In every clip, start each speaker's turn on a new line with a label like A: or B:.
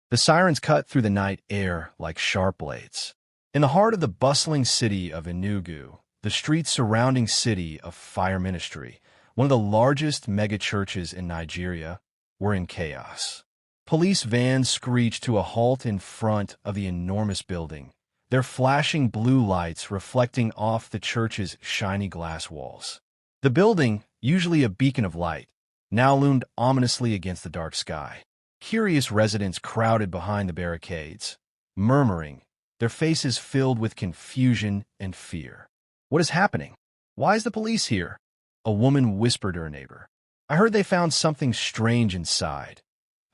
A: The sirens cut through the night air like sharp blades. In the heart of the bustling city of Enugu, the streets surrounding city of Fire Ministry, one of the largest megachurches in Nigeria, were in chaos. Police vans screeched to a halt in front of the enormous building, their flashing blue lights reflecting off the church's shiny glass walls. The building, usually a beacon of light, now loomed ominously against the dark sky. Curious residents crowded behind the barricades, murmuring, their faces filled with confusion and fear. "What is happening? Why is the police here?" a woman whispered to her neighbor. "I heard they found something strange inside,"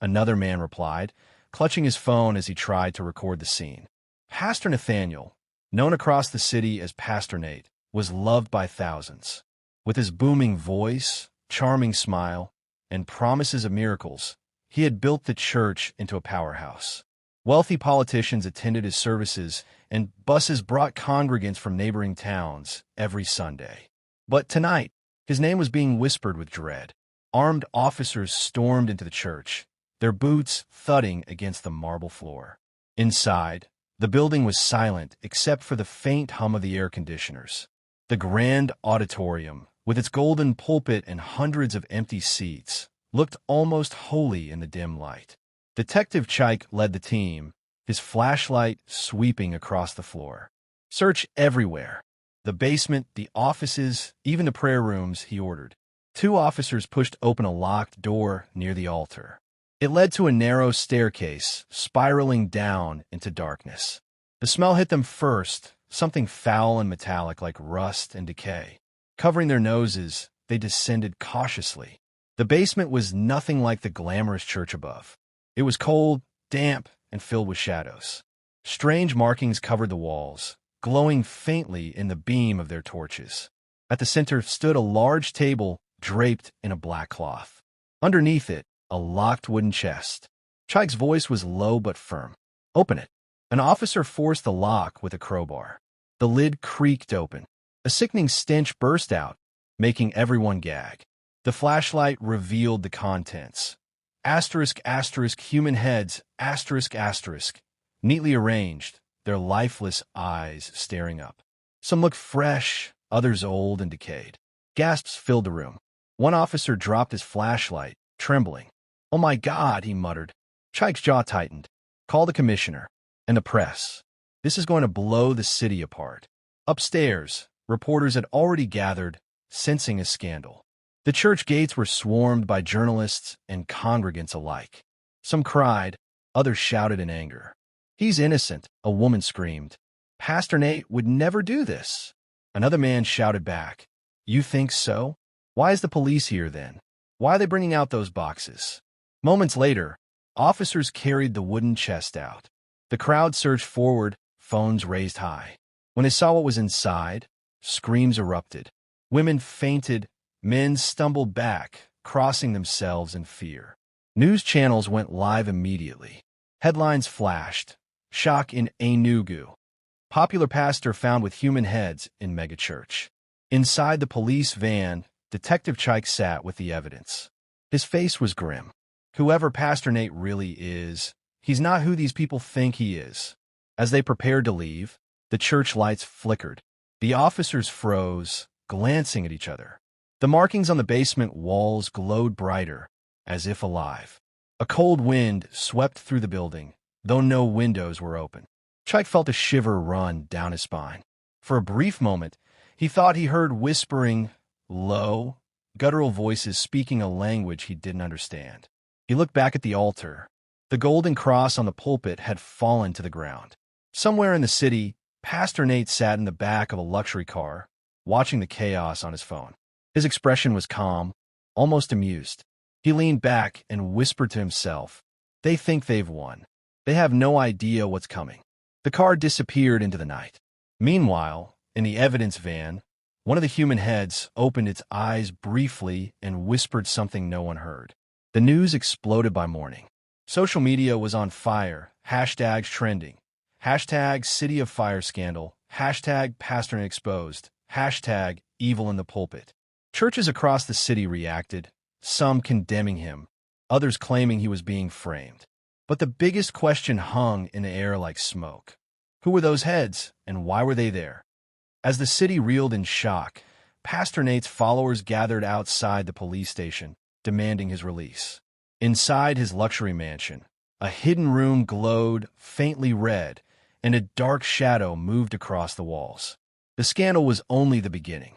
A: another man replied, clutching his phone as he tried to record the scene. Pastor Nathaniel, known across the city as Pastor Nate, was loved by thousands. With his booming voice, charming smile, and promises of miracles, he had built the church into a powerhouse. Wealthy politicians attended his services, and buses brought congregants from neighboring towns every Sunday. But tonight, his name was being whispered with dread. Armed officers stormed into the church, their boots thudding against the marble floor. Inside, the building was silent except for the faint hum of the air conditioners. The grand auditorium, with its golden pulpit and hundreds of empty seats, looked almost holy in the dim light. Detective Chike led the team, his flashlight sweeping across the floor. "Search everywhere. The basement, the offices, even the prayer rooms," he ordered. Two officers pushed open a locked door near the altar. It led to a narrow staircase, spiraling down into darkness. The smell hit them first, something foul and metallic like rust and decay. Covering their noses, they descended cautiously. The basement was nothing like the glamorous church above. It was cold, damp, and filled with shadows. Strange markings covered the walls, glowing faintly in the beam of their torches. At the center stood a large table draped in a black cloth. Underneath it, a locked wooden chest. Chike's voice was low but firm. "Open it." An officer forced the lock with a crowbar. The lid creaked open. A sickening stench burst out, making everyone gag. The flashlight revealed the contents. Asterisk, asterisk, human heads, asterisk, asterisk, neatly arranged, their lifeless eyes staring up. Some looked fresh, others old and decayed. Gasps filled the room. One officer dropped his flashlight, trembling. "Oh my God," he muttered. Chike's jaw tightened. "Call the commissioner and the press. This is going to blow the city apart." Upstairs, reporters had already gathered, sensing a scandal. The church gates were swarmed by journalists and congregants alike. Some cried, others shouted in anger. "He's innocent," a woman screamed. "Pastor Nate would never do this." Another man shouted back, "You think so? Why is the police here then? Why are they bringing out those boxes?" Moments later, officers carried the wooden chest out. The crowd surged forward, phones raised high. When they saw what was inside, screams erupted. Women fainted, men stumbled back, crossing themselves in fear. News channels went live immediately. Headlines flashed. "Shock in Enugu. Popular pastor found with human heads in megachurch." Inside the police van, Detective Chike sat with the evidence. His face was grim. Whoever Pastor Nate really is, he's not who these people think he is. As they prepared to leave, the church lights flickered. The officers froze, glancing at each other. The markings on the basement walls glowed brighter, as if alive. A cold wind swept through the building, though no windows were open. Chike felt a shiver run down his spine. For a brief moment, he thought he heard whispering, low, guttural voices speaking a language he didn't understand. He looked back at the altar. The golden cross on the pulpit had fallen to the ground. Somewhere in the city, Pastor Nate sat in the back of a luxury car, watching the chaos on his phone. His expression was calm, almost amused. He leaned back and whispered to himself, "They think they've won. They have no idea what's coming." The car disappeared into the night. Meanwhile, in the evidence van, one of the human heads opened its eyes briefly and whispered something no one heard. The news exploded by morning. Social media was on fire, hashtags trending. Hashtag City of Fire Scandal, hashtag Pastor Exposed, hashtag Evil in the Pulpit. Churches across the city reacted, some condemning him, others claiming he was being framed. But the biggest question hung in the air like smoke. Who were those heads, and why were they there? As the city reeled in shock, Pastor Nate's followers gathered outside the police station, demanding his release. Inside his luxury mansion, a hidden room glowed faintly red, and a dark shadow moved across the walls. The scandal was only the beginning.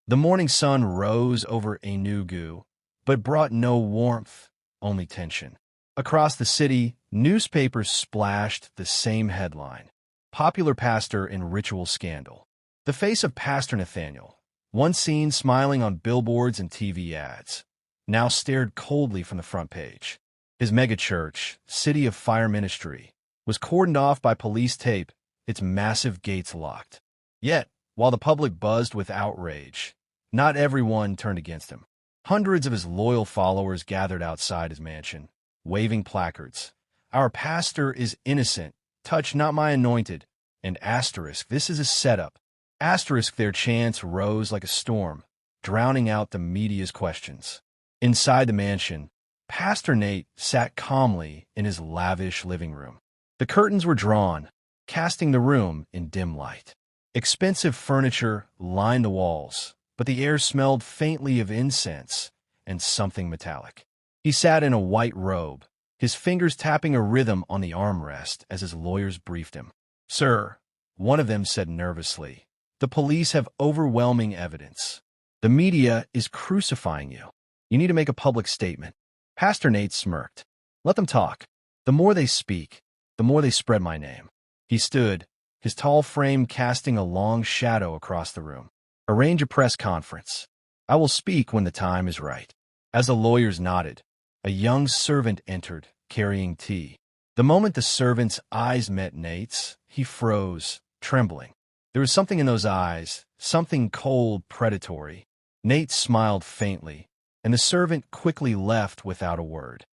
A: The morning sun rose over Enugu, but brought no warmth, only tension. Across the city, newspapers splashed the same headline: Popular pastor in ritual scandal. The face of Pastor Nathaniel, once seen smiling on billboards and TV ads, now stared coldly from the front page. His megachurch, City of Fire Ministry, was cordoned off by police tape, its massive gates locked. Yet, while the public buzzed with outrage, not everyone turned against him. Hundreds of his loyal followers gathered outside his mansion, waving placards. "Our pastor is innocent. Touch not my anointed." And asterisk, "This is a setup." Asterisk, their chants rose like a storm, drowning out the media's questions. Inside the mansion, Pastor Nate sat calmly in his lavish living room. The curtains were drawn, casting the room in dim light. Expensive furniture lined the walls, but the air smelled faintly of incense and something metallic. He sat in a white robe, his fingers tapping a rhythm on the armrest as his lawyers briefed him. "Sir," one of them said nervously, "the police have overwhelming evidence. The media is crucifying you. You need to make a public statement." Pastor Nate smirked. "Let them talk. The more they speak, the more they spread my name." He stood, his tall frame casting a long shadow across the room. "Arrange a press conference. I will speak when the time is right." As the lawyers nodded, a young servant entered, carrying tea. The moment the servant's eyes met Nate's, he froze, trembling. There was something in those eyes, something cold, predatory. Nate smiled faintly, and the servant quickly left without a word.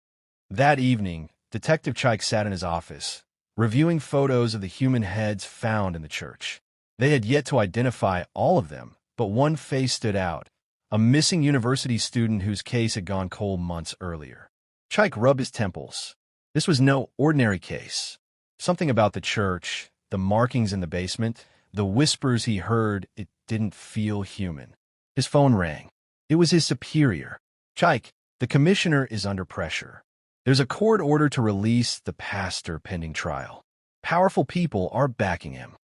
A: That evening, Detective Chike sat in his office, reviewing photos of the human heads found in the church. They had yet to identify all of them, but one face stood out: a missing university student whose case had gone cold months earlier. Chike rubbed his temples. This was no ordinary case. Something about the church, the markings in the basement, the whispers he heard, it didn't feel human. His phone rang. It was his superior. "Chike, the commissioner is under pressure. There's a court order to release the pastor pending trial. Powerful people are backing him."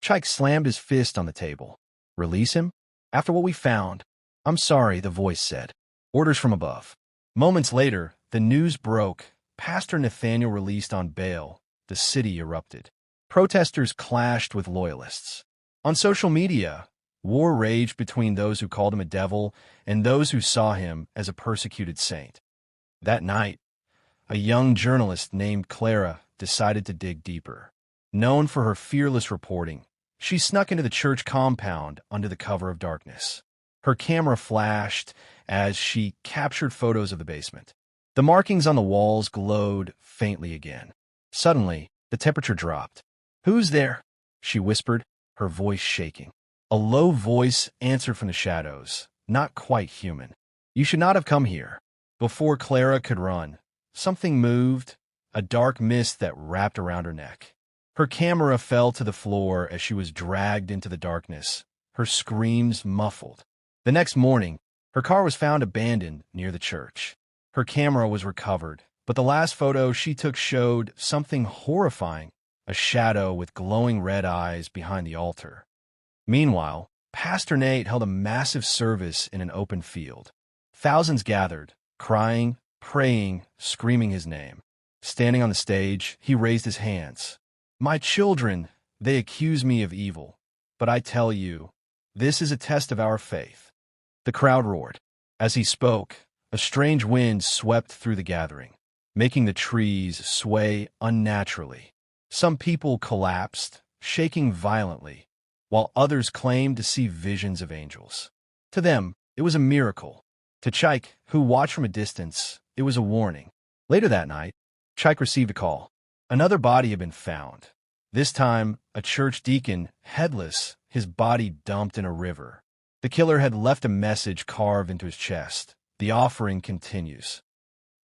A: Chike slammed his fist on the table. "Release him? After what we found?" "I'm sorry," the voice said. "Orders from above." Moments later, the news broke. Pastor Nathaniel released on bail. The city erupted. Protesters clashed with loyalists. On social media, war raged between those who called him a devil and those who saw him as a persecuted saint. That night, a young journalist named Clara decided to dig deeper. Known for her fearless reporting, she snuck into the church compound under the cover of darkness. Her camera flashed as she captured photos of the basement. The markings on the walls glowed faintly again. Suddenly, the temperature dropped. "Who's there?" she whispered, her voice shaking. A low voice answered from the shadows, not quite human. "You should not have come here." Before Clara could run, something moved, a dark mist that wrapped around her neck. Her camera fell to the floor as she was dragged into the darkness, her screams muffled. The next morning, her car was found abandoned near the church. Her camera was recovered, but the last photo she took showed something horrifying: a shadow with glowing red eyes behind the altar. Meanwhile, Pastor Nate held a massive service in an open field. Thousands gathered, crying, praying, screaming his name. Standing on the stage, he raised his hands. "My children, they accuse me of evil, but I tell you, this is a test of our faith." The crowd roared. As he spoke, a strange wind swept through the gathering, making the trees sway unnaturally. Some people collapsed, shaking violently, while others claimed to see visions of angels. To them, it was a miracle. To Chike, who watched from a distance, it was a warning. Later that night, Chike received a call. Another body had been found. This time, a church deacon, headless, his body dumped in a river. The killer had left a message carved into his chest: The offering continues.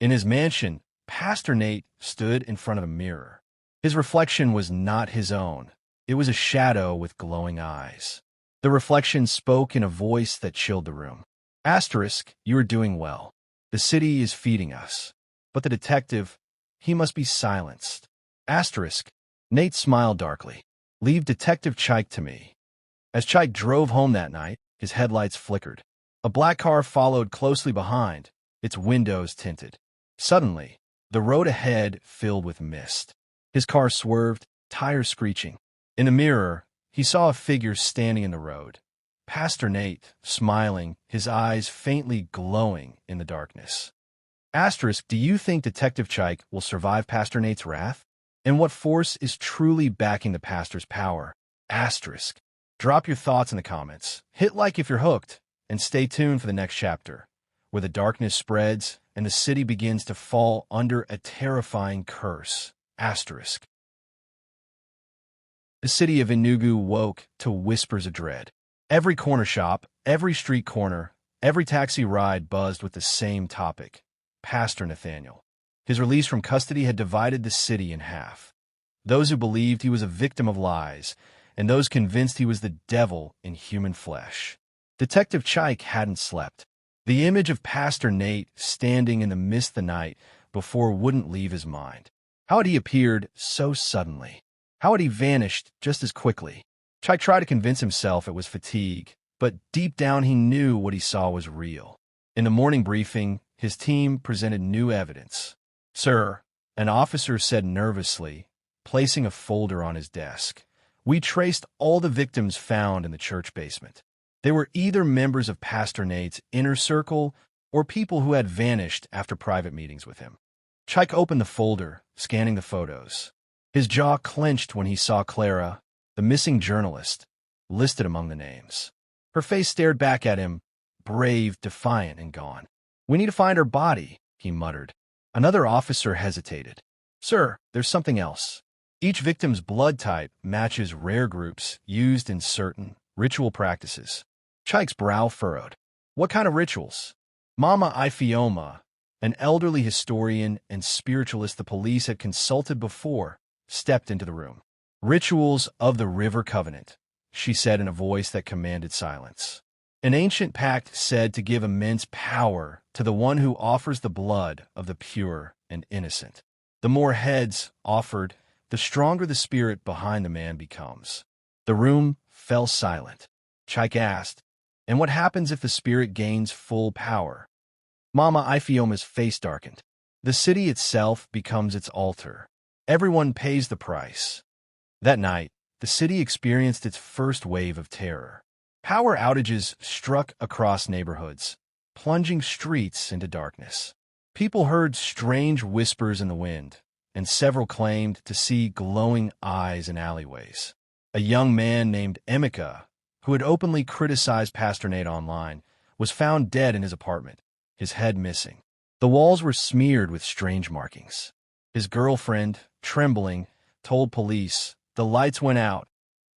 A: In his mansion, Pastor Nate stood in front of a mirror. His reflection was not his own. It was a shadow with glowing eyes. The reflection spoke in a voice that chilled the room. Asterisk, you are doing well. The city is feeding us. But the detective, he must be silenced. Asterisk, Nate smiled darkly. Leave Detective Chike to me. As Chike drove home that night, his headlights flickered. A black car followed closely behind, its windows tinted. Suddenly, the road ahead filled with mist. His car swerved, tires screeching. In the mirror, he saw a figure standing in the road. Pastor Nate, smiling, his eyes faintly glowing in the darkness. Asterisk, do you think Detective Chike will survive Pastor Nate's wrath? And what force is truly backing the pastor's power? Asterisk. Drop your thoughts in the comments. Hit like if you're hooked, and stay tuned for the next chapter, where the darkness spreads and the city begins to fall under a terrifying curse. Asterisk. The city of Enugu woke to whispers of dread. Every corner shop, every street corner, every taxi ride buzzed with the same topic: Pastor Nathaniel. His release from custody had divided the city in half. Those who believed he was a victim of lies, and those convinced he was the devil in human flesh. Detective Chike hadn't slept. The image of Pastor Nate standing in the mist the night before wouldn't leave his mind. How had he appeared so suddenly? How had he vanished just as quickly? Chike tried to convince himself it was fatigue, but deep down he knew what he saw was real. In the morning briefing, his team presented new evidence. "Sir," an officer said nervously, placing a folder on his desk, "we traced all the victims found in the church basement. They were either members of Pastor Nate's inner circle or people who had vanished after private meetings with him." Chike opened the folder, scanning the photos. His jaw clenched when he saw Clara, the missing journalist, listed among the names. Her face stared back at him, brave, defiant, and gone. "We need to find her body," he muttered. Another officer hesitated. "Sir, there's something else. Each victim's blood type matches rare groups used in certain ritual practices." Chike's brow furrowed. "What kind of rituals?" Mama Ifioma, an elderly historian and spiritualist the police had consulted before, stepped into the room. "Rituals of the River Covenant," she said in a voice that commanded silence. "An ancient pact said to give immense power to the one who offers the blood of the pure and innocent. The more heads offered, the stronger the spirit behind the man becomes." The room fell silent. Chike asked, "And what happens if the spirit gains full power?" Mama Ifioma's face darkened. "The city itself becomes its altar. Everyone pays the price." That night, the city experienced its first wave of terror. Power outages struck across neighborhoods, plunging streets into darkness. People heard strange whispers in the wind, and several claimed to see glowing eyes in alleyways. A young man named Emeka, who had openly criticized Pastor Nate online, was found dead in his apartment, his head missing. The walls were smeared with strange markings. His girlfriend, trembling, told police the lights went out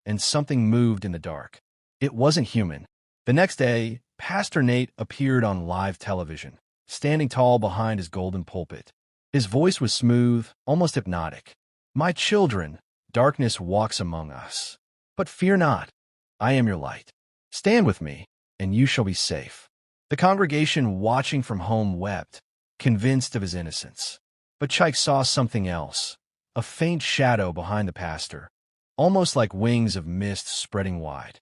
A: and something moved in the dark. It wasn't human. The next day, Pastor Nate appeared on live television, standing tall behind his golden pulpit. His voice was smooth, almost hypnotic. "My children, darkness walks among us. But fear not, I am your light. Stand with me, and you shall be safe." The congregation watching from home wept, convinced of his innocence. But Chike saw something else, a faint shadow behind the pastor, almost like wings of mist spreading wide.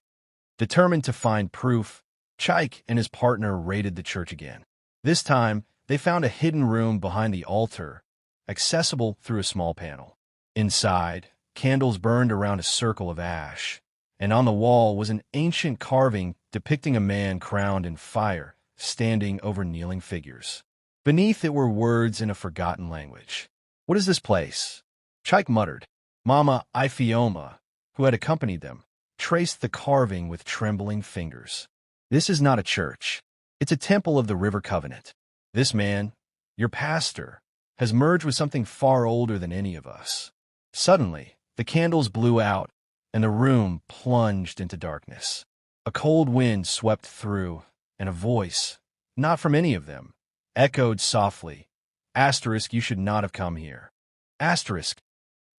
A: Determined to find proof, Chike and his partner raided the church again. This time, they found a hidden room behind the altar, accessible through a small panel. Inside, candles burned around a circle of ash, and on the wall was an ancient carving depicting a man crowned in fire, standing over kneeling figures. Beneath it were words in a forgotten language. "What is this place?" Chike muttered. Mama Ifioma, who had accompanied them, traced the carving with trembling fingers. "This is not a church. It's a temple of the River Covenant. This man, your pastor, has merged with something far older than any of us." Suddenly, the candles blew out, and the room plunged into darkness. A cold wind swept through, and a voice, Not from any of them. Echoed softly. Asterisk, you should not have come here. Asterisk.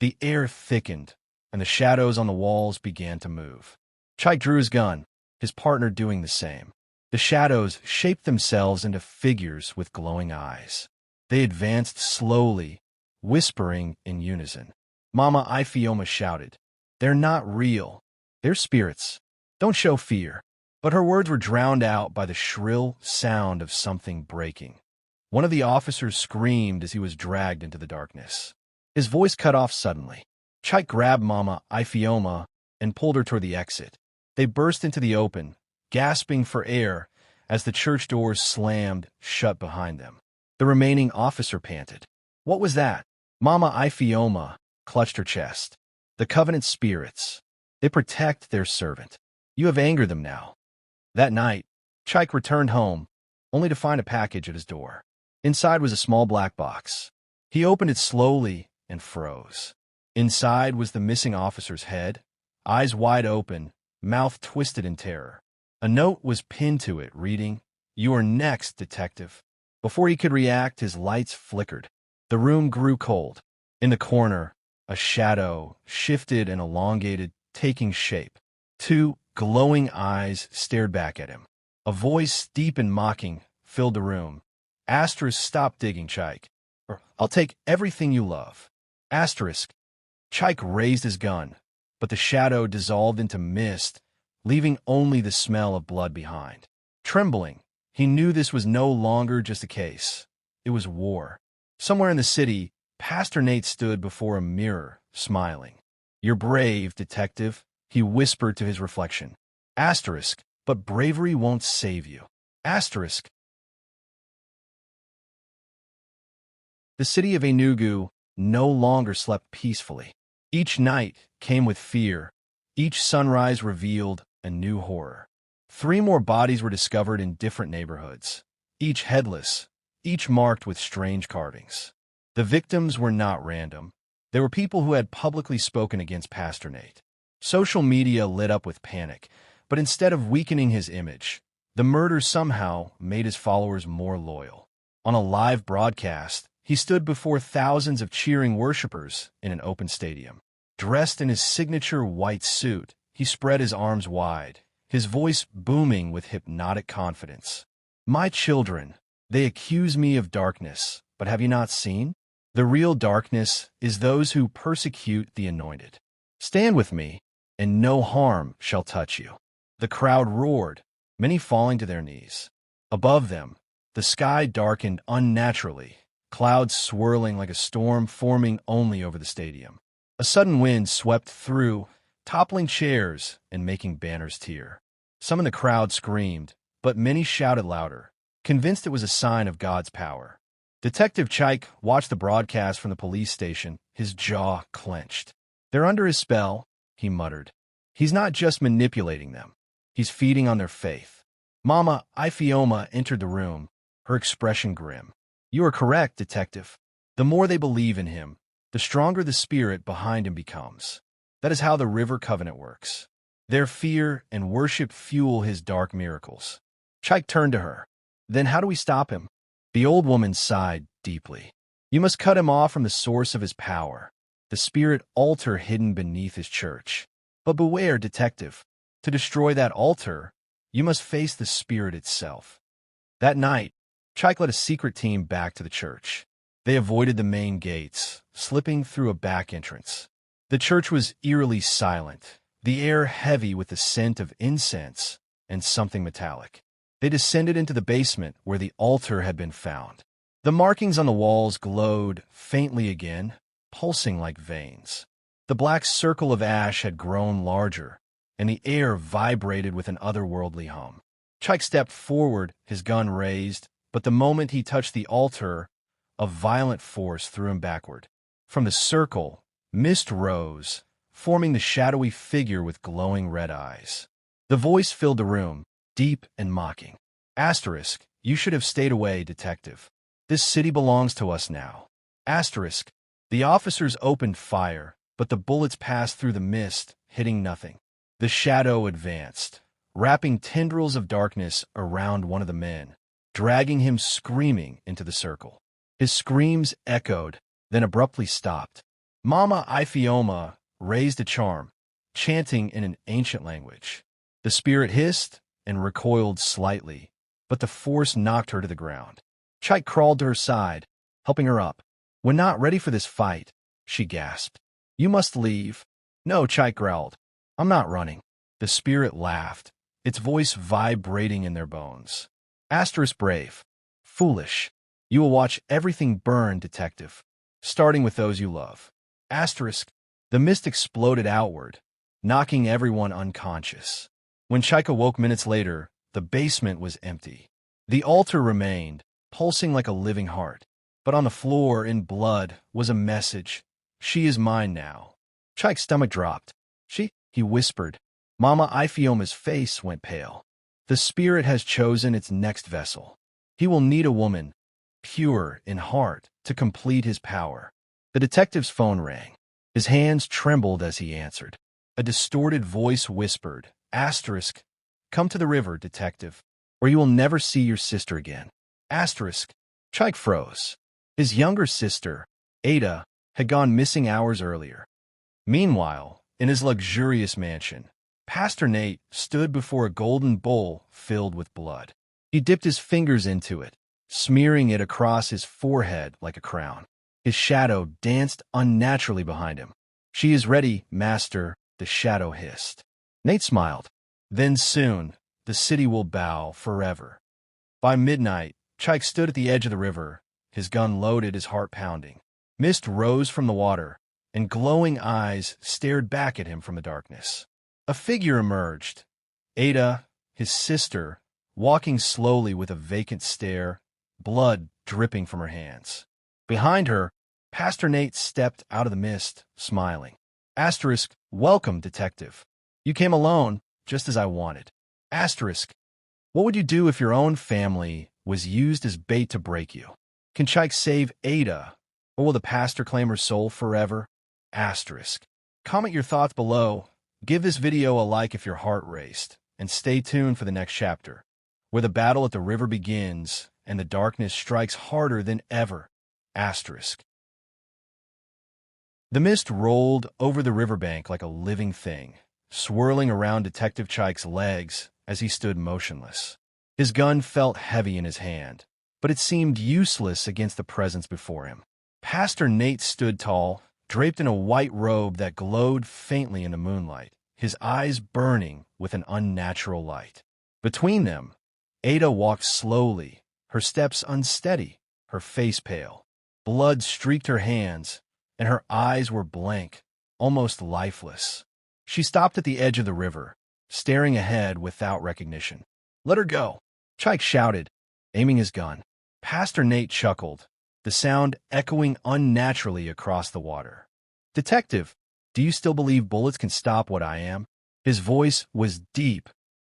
A: The air thickened, and the shadows on the walls began to move. Chike drew his gun, his partner doing the same. The shadows shaped themselves into figures with glowing eyes. They advanced slowly, whispering in unison. Mama Ifioma shouted, "They're not real. They're spirits. Don't show fear." But her words were drowned out by the shrill sound of something breaking. One of the officers screamed as he was dragged into the darkness. His voice cut off suddenly. Chike grabbed Mama Ifioma and pulled her toward the exit. They burst into the open, gasping for air as the church doors slammed shut behind them. The remaining officer panted. What was that? Mama Ifioma clutched her chest. The Covenant spirits. They protect their servant. You have angered them now. That night, Chike returned home, only to find a package at his door. Inside was a small black box. He opened it slowly and froze. Inside was the missing officer's head, eyes wide open, mouth twisted in terror. A note was pinned to it, reading, "You are next, detective." Before he could react, his lights flickered. The room grew cold. In the corner, a shadow shifted and elongated, taking shape. Two glowing eyes stared back at him. A voice, deep and mocking, filled the room. Asterisk, stop digging, Chike, or I'll take everything you love. Asterisk. Chike raised his gun, but the shadow dissolved into mist, leaving only the smell of blood behind. Trembling, he knew this was no longer just a case. It was war. Somewhere in the city, Pastor Nate stood before a mirror, smiling. "You're brave, detective," he whispered to his reflection. Asterisk, but bravery won't save you. Asterisk. The city of Enugu no longer slept peacefully. Each night came with fear. Each sunrise revealed a new horror. 3 more bodies were discovered in different neighborhoods, each headless, each marked with strange carvings. The victims were not random. They were people who had publicly spoken against Pastor Nate. Social media lit up with panic, but instead of weakening his image, the murder somehow made his followers more loyal. On a live broadcast, he stood before thousands of cheering worshipers in an open stadium. Dressed in his signature white suit, he spread his arms wide, his voice booming with hypnotic confidence. "My children, they accuse me of darkness, but have you not seen? The real darkness is those who persecute the anointed. Stand with me, and no harm shall touch you." The crowd roared, many falling to their knees. Above them, the sky darkened unnaturally, clouds swirling like a storm forming only over the stadium. A sudden wind swept through, toppling chairs and making banners tear. Some in the crowd screamed, but many shouted louder, convinced it was a sign of God's power. Detective Chike watched the broadcast from the police station, his jaw clenched. "They're under his spell," he muttered. "He's not just manipulating them. He's feeding on their faith." Mama Ifioma entered the room, her expression grim. "You are correct, detective. The more they believe in him, the stronger the spirit behind him becomes. That is how the River Covenant works. Their fear and worship fuel his dark miracles." Chike turned to her. "Then how do we stop him?" The old woman sighed deeply. "You must cut him off from the source of his power, the spirit altar hidden beneath his church. But beware, detective. To destroy that altar, you must face the spirit itself." That night, Chike led a secret team back to the church. They avoided the main gates, slipping through a back entrance. The church was eerily silent, the air heavy with the scent of incense and something metallic. They descended into the basement where the altar had been found. The markings on the walls glowed faintly again, pulsing like veins. The black circle of ash had grown larger, and the air vibrated with an otherworldly hum. Chike stepped forward, his gun raised, but the moment he touched the altar, a violent force threw him backward. From the circle, mist rose, forming the shadowy figure with glowing red eyes. The voice filled the room, deep and mocking. "Asterisk, you should have stayed away, detective. This city belongs to us now." Asterisk. The officers opened fire, but the bullets passed through the mist, hitting nothing. The shadow advanced, wrapping tendrils of darkness around one of the men. dragging him screaming into the circle. His screams echoed, then abruptly stopped. Mama Ifioma raised a charm, chanting in an ancient language. The spirit hissed and recoiled slightly, but the force knocked her to the ground. Chike crawled to her side, helping her up. "We're not ready for this fight," she gasped. "You must leave." "No," Chike growled. "I'm not running." The spirit laughed, its voice vibrating in their bones. Brave. Foolish. You will watch everything burn, detective, starting with those you love. The mist exploded outward, knocking everyone unconscious. When Chike awoke minutes later, the basement was empty. The altar remained, pulsing like a living heart. But on the floor, in blood, was a message. "She is mine now." Chike's stomach dropped. He whispered. Mama Ifioma's face went pale. The spirit has chosen its next vessel. He will need a woman, pure in heart, to complete his power. The detective's phone rang. His hands trembled as he answered. A distorted voice whispered, "Come to the river, detective, or you will never see your sister again." Chike froze. His younger sister, Ada, had gone missing hours earlier. Meanwhile, in his luxurious mansion, Pastor Nate stood before a golden bowl filled with blood. He dipped his fingers into it, smearing it across his forehead like a crown. His shadow danced unnaturally behind him. "She is ready, master," the shadow hissed. Nate smiled. "Then soon, the city will bow forever." By midnight, Chike stood at the edge of the river, his gun loaded, his heart pounding. Mist rose from the water, and glowing eyes stared back at him from the darkness. A figure emerged. Ada, his sister, walking slowly with a vacant stare, blood dripping from her hands. Behind her, Pastor Nate stepped out of the mist, smiling. "Welcome, detective. You came alone, just as I wanted." "What would you do if your own family was used as bait to break you? Can Chike save Ada, or will the pastor claim her soul forever?" Comment your thoughts below, give this video a like if your heart raced, and stay tuned for the next chapter, where the battle at the river begins and the darkness strikes harder than ever. The mist rolled over the riverbank like a living thing, swirling around Detective Chike's legs as he stood motionless. His gun felt heavy in his hand, but it seemed useless against the presence before him. Pastor Nate stood tall, draped in a white robe that glowed faintly in the moonlight, his eyes burning with an unnatural light. Between them, Ada walked slowly, her steps unsteady, her face pale. Blood streaked her hands, and her eyes were blank, almost lifeless. She stopped at the edge of the river, staring ahead without recognition. "Let her go," Chike shouted, aiming his gun. Pastor Nate chuckled, the sound echoing unnaturally across the water. "Detective, do you still believe bullets can stop what I am?" His voice was deep,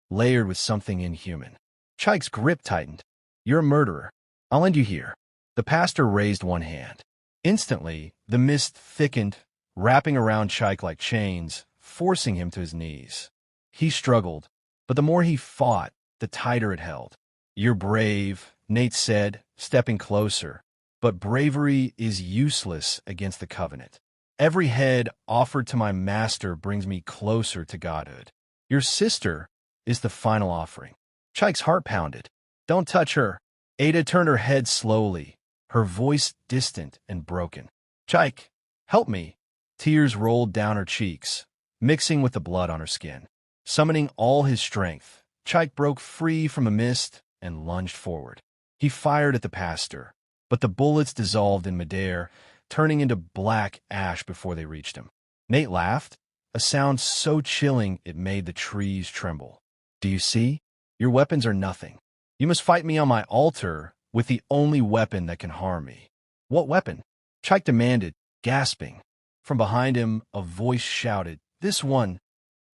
A: layered with something inhuman. Chike's grip tightened. "You're a murderer. I'll end you here." The pastor raised one hand. Instantly, the mist thickened, wrapping around Chike like chains, forcing him to his knees. He struggled, but the more he fought, the tighter it held. "You're brave," Nate said, stepping closer, "but bravery is useless against the covenant. Every head offered to my master brings me closer to godhood. Your sister is the final offering." Chike's heart pounded. "Don't touch her." Ada turned her head slowly, her voice distant and broken. "Chike, help me." Tears rolled down her cheeks, mixing with the blood on her skin. Summoning all his strength, Chike broke free from the mist and lunged forward. He fired at the pastor, but the bullets dissolved in midair, turning into black ash before they reached him. Nate laughed, a sound so chilling it made the trees tremble. "Do you see? Your weapons are nothing. You must fight me on my altar with the only weapon that can harm me." "What weapon?" Chike demanded, gasping. From behind him, a voice shouted, "This one."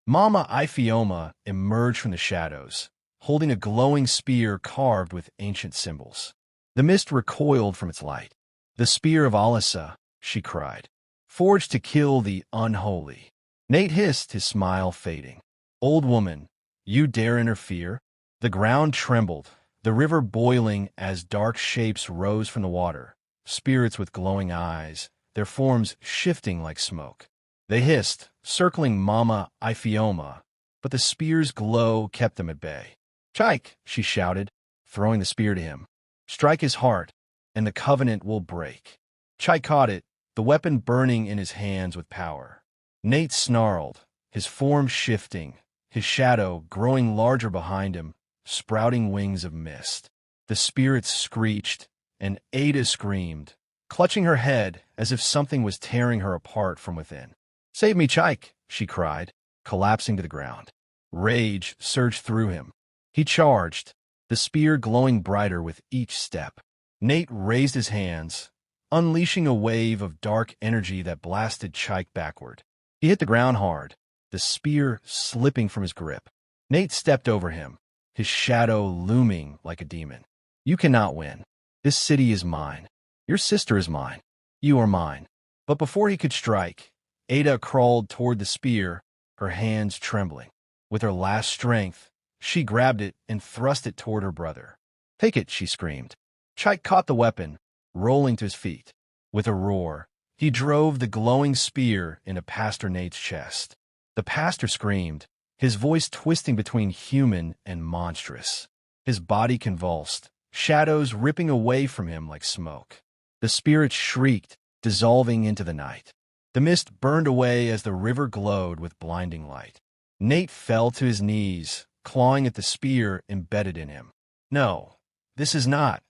A: Mama Ifioma emerged from the shadows, holding a glowing spear carved with ancient symbols. The mist recoiled from its light. "The spear of Alisa," she cried, "forged to kill the unholy." Nate hissed, his smile fading. "Old woman, you dare interfere?" The ground trembled, the river boiling as dark shapes rose from the water, spirits with glowing eyes, their forms shifting like smoke. They hissed, circling Mama Iphioma, but the spear's glow kept them at bay. "Chike," she shouted, throwing the spear to him. "Strike his heart, and the covenant will break." Chike caught it, the weapon burning in his hands with power. Nate snarled, his form shifting, his shadow growing larger behind him, sprouting wings of mist. The spirits screeched, and Ada screamed, clutching her head as if something was tearing her apart from within. "Save me, Chike," she cried, collapsing to the ground. Rage surged through him. He charged, the spear glowing brighter with each step. Nate raised his hands, unleashing a wave of dark energy that blasted Chike backward. He hit the ground hard, the spear slipping from his grip. Nate stepped over him, his shadow looming like a demon. "You cannot win. This city is mine. Your sister is mine. You are mine." But before he could strike, Ada crawled toward the spear, her hands trembling. With her last strength, she grabbed it and thrust it toward her brother. "Take it," she screamed. Chike caught the weapon, rolling to his feet. With a roar, he drove the glowing spear into Pastor Nate's chest. The pastor screamed, his voice twisting between human and monstrous. His body convulsed, shadows ripping away from him like smoke. The spirit shrieked, dissolving into the night. The mist burned away as the river glowed with blinding light. Nate fell to his knees, clawing at the spear embedded in him. "No, this is not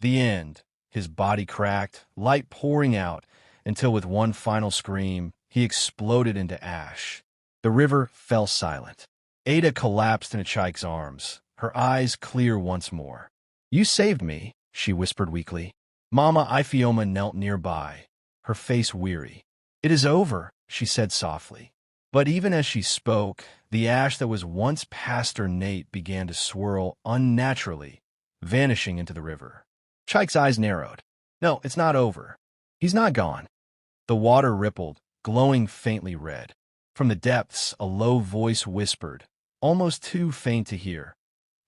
A: the end." His body cracked, light pouring out, until with one final scream, he exploded into ash. The river fell silent. Ada collapsed into Chike's arms, her eyes clear once more. "You saved me," she whispered weakly. Mama Iphioma knelt nearby, her face weary. "It is over," she said softly. But even as she spoke, the ash that was once Pastor Nate began to swirl unnaturally, vanishing into the river. Chike's eyes narrowed. "No, it's not over. He's not gone." The water rippled, glowing faintly red. From the depths, a low voice whispered, almost too faint to hear.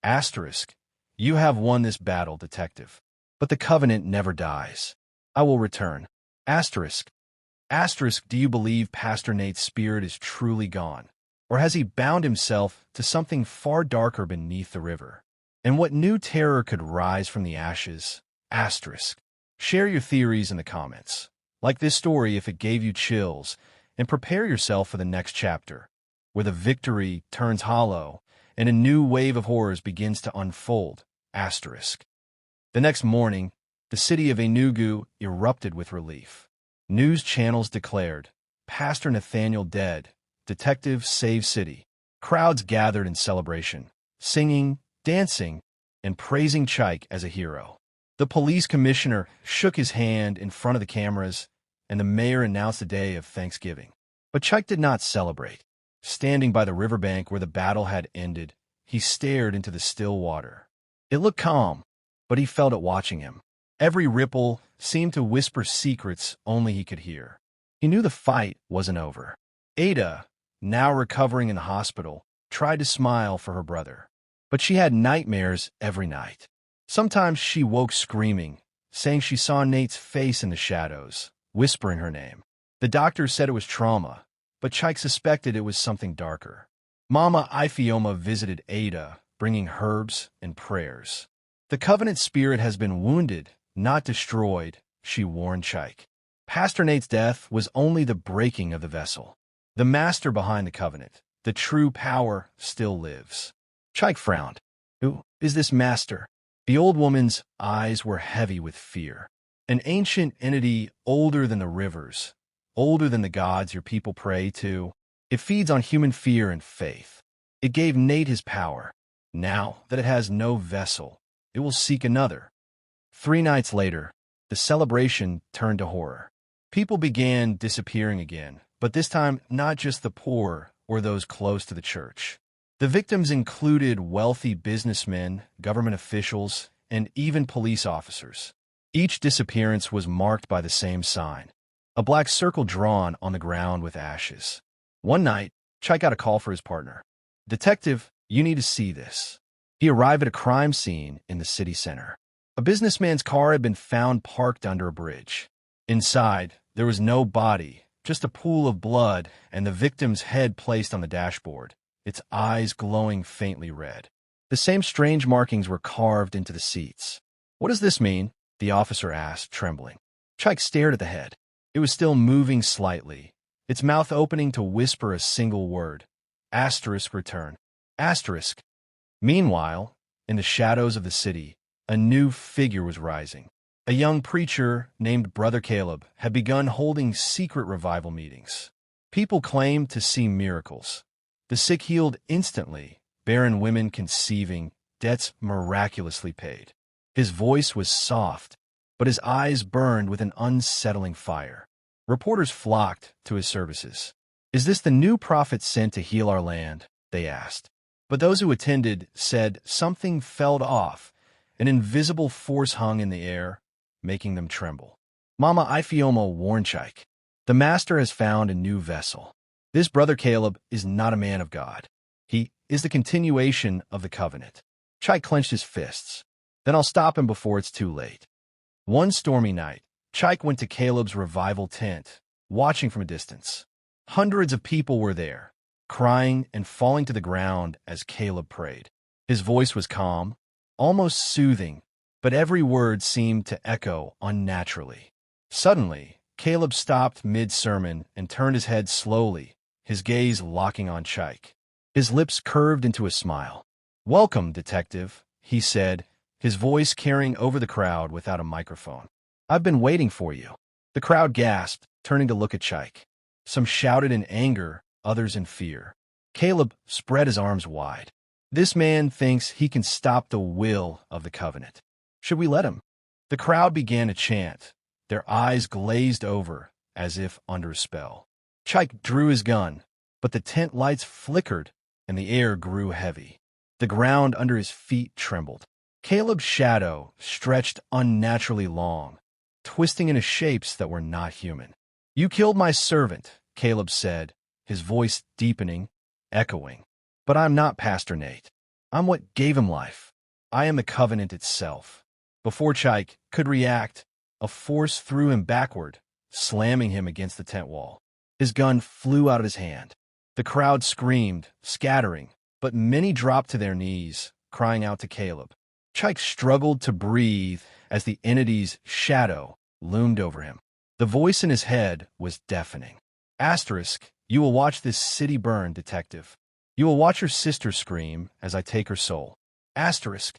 A: "Asterisk, you have won this battle, detective. But the covenant never dies. I will return. Asterisk. Asterisk, do you believe Pastor Nate's spirit is truly gone? Or has he bound himself to something far darker beneath the river? And what new terror could rise from the ashes? Asterisk. Share your theories in the comments. Like this story if it gave you chills, and prepare yourself for the next chapter, where the victory turns hollow and a new wave of horrors begins to unfold. Asterisk. The next morning, the city of Enugu erupted with relief. News channels declared, "Pastor Nathaniel dead. Detective save city." Crowds gathered in celebration, singing, dancing, and praising Chike as a hero. The police commissioner shook his hand in front of the cameras, and the mayor announced a day of Thanksgiving. But Chike did not celebrate. Standing by the riverbank where the battle had ended, he stared into the still water. It looked calm, but he felt it watching him. Every ripple seemed to whisper secrets only he could hear. He knew the fight wasn't over. Ada, now recovering in the hospital, tried to smile for her brother. But she had nightmares every night. Sometimes she woke screaming, saying she saw Nate's face in the shadows, whispering her name. The doctor said it was trauma, but Chike suspected it was something darker. Mama Iphioma visited Ada, bringing herbs and prayers. "The covenant spirit has been wounded, not destroyed," she warned Chike. Pastor Nate's death was only the breaking of the vessel. The master behind the covenant, the true power, still lives. Chike frowned. "Who is this master?" The old woman's eyes were heavy with fear. "An ancient entity older than the rivers, older than the gods your people pray to. It feeds on human fear and faith. It gave Nate his power. Now that it has no vessel, it will seek another." 3 nights later, the celebration turned to horror. People began disappearing again, but this time not just the poor or those close to the church. The victims included wealthy businessmen, government officials, and even police officers. Each disappearance was marked by the same sign, a black circle drawn on the ground with ashes. One night, Chike got a call for his partner. "Detective, you need to see this." He arrived at a crime scene in the city center. A businessman's car had been found parked under a bridge. Inside, there was no body, just a pool of blood and the victim's head placed on the dashboard, its eyes glowing faintly red. The same strange markings were carved into the seats. "What does this mean?" the officer asked, trembling. Chike stared at the head. It was still moving slightly, its mouth opening to whisper a single word. Asterisk return. Asterisk. Meanwhile, in the shadows of the city, a new figure was rising. A young preacher named Brother Caleb had begun holding secret revival meetings. People claimed to see miracles. The sick healed instantly, barren women conceiving, debts miraculously paid. His voice was soft, but his eyes burned with an unsettling fire. Reporters flocked to his services. "Is this the new prophet sent to heal our land?" they asked. But those who attended said something fell off. An invisible force hung in the air, making them tremble. Mama Ifioma warned Chike, "The master has found a new vessel. This Brother Caleb is not a man of God. He is the continuation of the covenant." Chike clenched his fists. "Then I'll stop him before it's too late." One stormy night, Chike went to Caleb's revival tent, watching from a distance. Hundreds of people were there, crying and falling to the ground as Caleb prayed. His voice was calm, almost soothing, but every word seemed to echo unnaturally. Suddenly, Caleb stopped mid-sermon and turned his head slowly, his gaze locking on Chike. His lips curved into a smile. "Welcome, detective," he said, his voice carrying over the crowd without a microphone. "I've been waiting for you." The crowd gasped, turning to look at Chike. Some shouted in anger, others in fear. Caleb spread his arms wide. "This man thinks he can stop the will of the covenant. Should we let him?" The crowd began to chant, their eyes glazed over as if under a spell. Chike drew his gun, but the tent lights flickered and the air grew heavy. The ground under his feet trembled. Caleb's shadow stretched unnaturally long, twisting into shapes that were not human. "You killed my servant," Caleb said, his voice deepening, echoing. "But I'm not Pastor Nate. I'm what gave him life. I am the covenant itself." Before Chike could react, a force threw him backward, slamming him against the tent wall. His gun flew out of his hand. The crowd screamed, scattering, but many dropped to their knees, crying out to Caleb. Chike struggled to breathe as the entity's shadow loomed over him. The voice in his head was deafening. Asterisk, "You will watch this city burn, detective. You will watch your sister scream as I take her soul." Asterisk.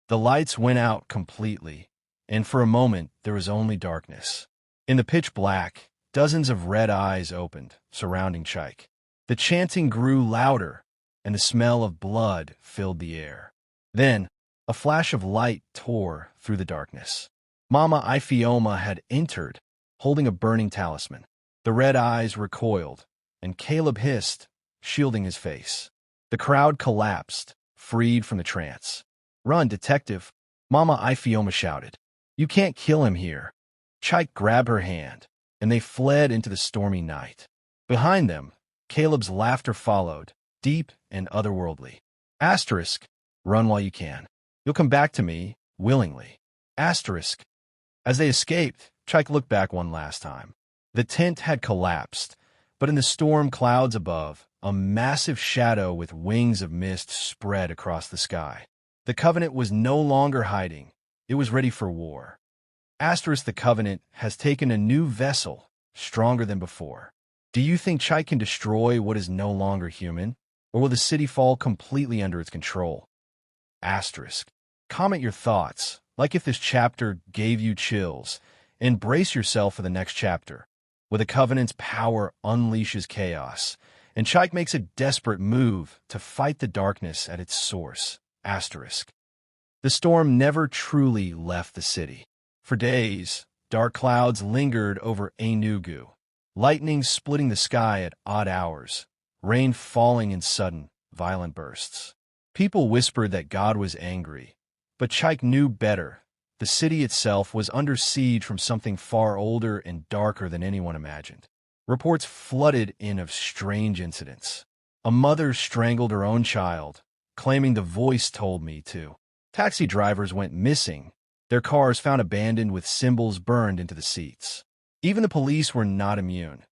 A: The lights went out completely, and for a moment there was only darkness. In the pitch black, dozens of red eyes opened, surrounding Chike. The chanting grew louder, and the smell of blood filled the air. Then, a flash of light tore through the darkness. Mama Ifioma had entered, holding a burning talisman. The red eyes recoiled, and Caleb hissed, shielding his face. The crowd collapsed, freed from the trance. "Run, detective," Mama Ifioma shouted. "You can't kill him here." Chike grabbed her hand, and they fled into the stormy night. Behind them, Caleb's laughter followed, deep and otherworldly. Asterisk, "Run while you can. You'll come back to me, willingly." Asterisk. As they escaped, Chike looked back one last time. The tent had collapsed, but in the storm clouds above, a massive shadow with wings of mist spread across the sky. The covenant was no longer hiding. It was ready for war. Asterisk, the covenant has taken a new vessel, stronger than before. Do you think Chike can destroy what is no longer human, or will the city fall completely under its control? Asterisk. Comment your thoughts, like if this chapter gave you chills, and brace yourself for the next chapter, where the covenant's power unleashes chaos, and Chike makes a desperate move to fight the darkness at its source. Asterisk. The storm never truly left the city. For days, dark clouds lingered over Enugu, lightning splitting the sky at odd hours, rain falling in sudden, violent bursts. People whispered that God was angry, but Chike knew better. The city itself was under siege from something far older and darker than anyone imagined. Reports flooded in of strange incidents. A mother strangled her own child, claiming the voice told me to. Taxi drivers went missing, their cars found abandoned with symbols burned into the seats. Even the police were not immune.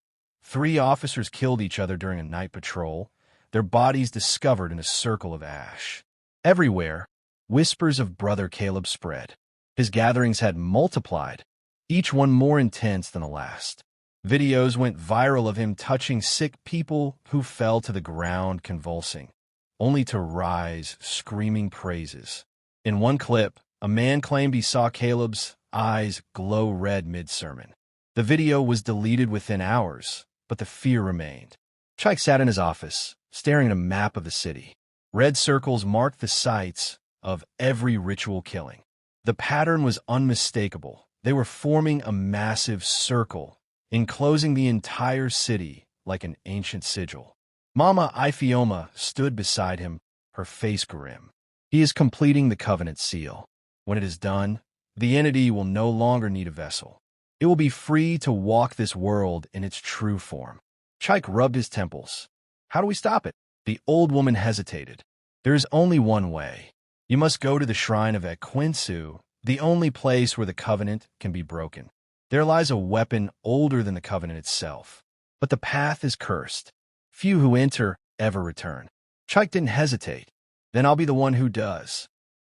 A: 3 officers killed each other during a night patrol, their bodies discovered in a circle of ash. Everywhere, whispers of Brother Caleb spread. His gatherings had multiplied, each one more intense than the last. Videos went viral of him touching sick people who fell to the ground convulsing, only to rise screaming praises. In one clip, a man claimed he saw Caleb's eyes glow red mid-sermon. The video was deleted within hours, but the fear remained. Chike sat in his office, staring at a map of the city. Red circles marked the sites of every ritual killing. The pattern was unmistakable. They were forming a massive circle, enclosing the entire city like an ancient sigil. Mama Ifioma stood beside him, her face grim. He is completing the covenant seal. When it is done, the entity will no longer need a vessel. It will be free to walk this world in its true form. Chike rubbed his temples. How do we stop it? The old woman hesitated. There is only one way. You must go to the shrine of Ekwensu, the only place where the covenant can be broken. There lies a weapon older than the covenant itself. But the path is cursed. Few who enter ever return. Chike didn't hesitate. Then I'll be the one who does.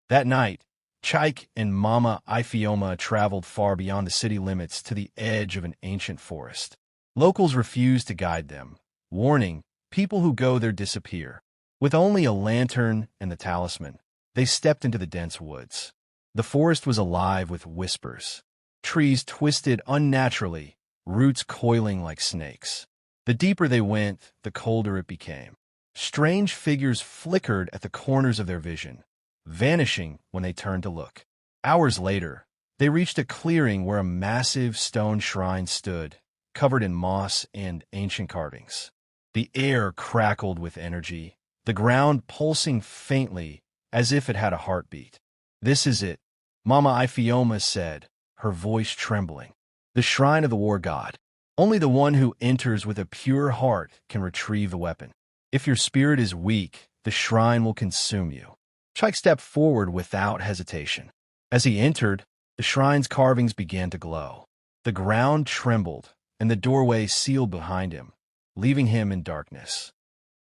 A: That night, Chike and Mama Ifioma traveled far beyond the city limits to the edge of an ancient forest. Locals refused to guide them, warning, people who go there disappear. With only a lantern and the talisman, they stepped into the dense woods. The forest was alive with whispers. Trees twisted unnaturally, roots coiling like snakes. The deeper they went, the colder it became. Strange figures flickered at the corners of their vision, vanishing when they turned to look. Hours later, they reached a clearing where a massive stone shrine stood, covered in moss and ancient carvings. The air crackled with energy, the ground pulsing faintly as if it had a heartbeat. This is it, Mama Ifioma said, her voice trembling. The shrine of the war god. Only the one who enters with a pure heart can retrieve the weapon. If your spirit is weak, the shrine will consume you. Chike stepped forward without hesitation. As he entered, the shrine's carvings began to glow. The ground trembled, and the doorway sealed behind him, leaving him in darkness.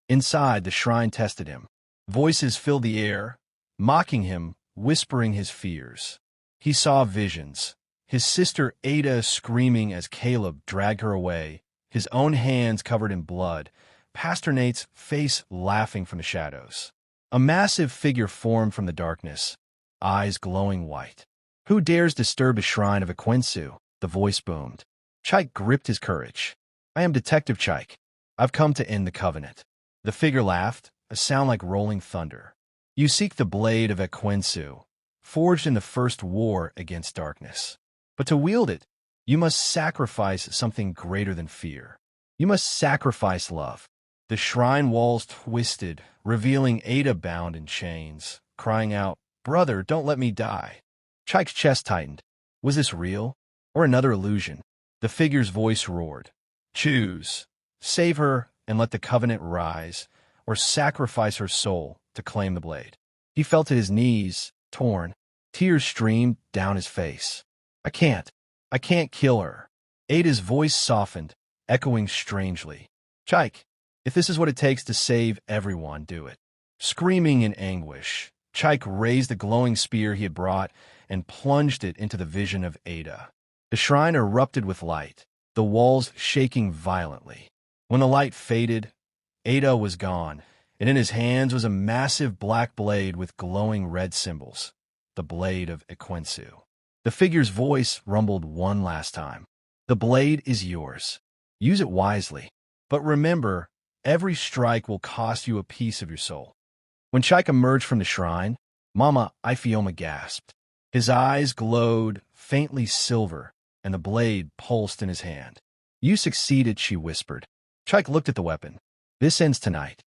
A: Inside, the shrine tested him. Voices filled the air, mocking him, whispering his fears. He saw visions. His sister Ada screaming as Caleb dragged her away, his own hands covered in blood, Pastor Nate's face laughing from the shadows. A massive figure formed from the darkness, eyes glowing white. Who dares disturb a shrine of Ekwensu? The voice boomed. Chike gripped his courage. I am Detective Chike. I've come to end the covenant. The figure laughed, a sound like rolling thunder. You seek the blade of Ekwensu, forged in the first war against darkness. But to wield it, you must sacrifice something greater than fear. You must sacrifice love. The shrine walls twisted, revealing Ada bound in chains, crying out, Brother, don't let me die. Chike's chest tightened. Was this real, or another illusion? The figure's voice roared. Choose. Save her and let the covenant rise, or sacrifice her soul to claim the blade. He fell to his knees, torn. Tears streamed down his face. I can't kill her. Ada's voice softened, echoing strangely. Chike, if this is what it takes to save everyone, do it. Screaming in anguish, Chike raised the glowing spear he had brought and plunged it into the vision of Ada. The shrine erupted with light, the walls shaking violently. When the light faded, Ada was gone, and in his hands was a massive black blade with glowing red symbols, the blade of Ekwensu. The figure's voice rumbled one last time. The blade is yours. Use it wisely. But remember, every strike will cost you a piece of your soul. When Chike emerged from the shrine, Mama Ifioma gasped. His eyes glowed faintly silver, and the blade pulsed in his hand. You succeeded, she whispered. Chike looked at the weapon. This ends tonight.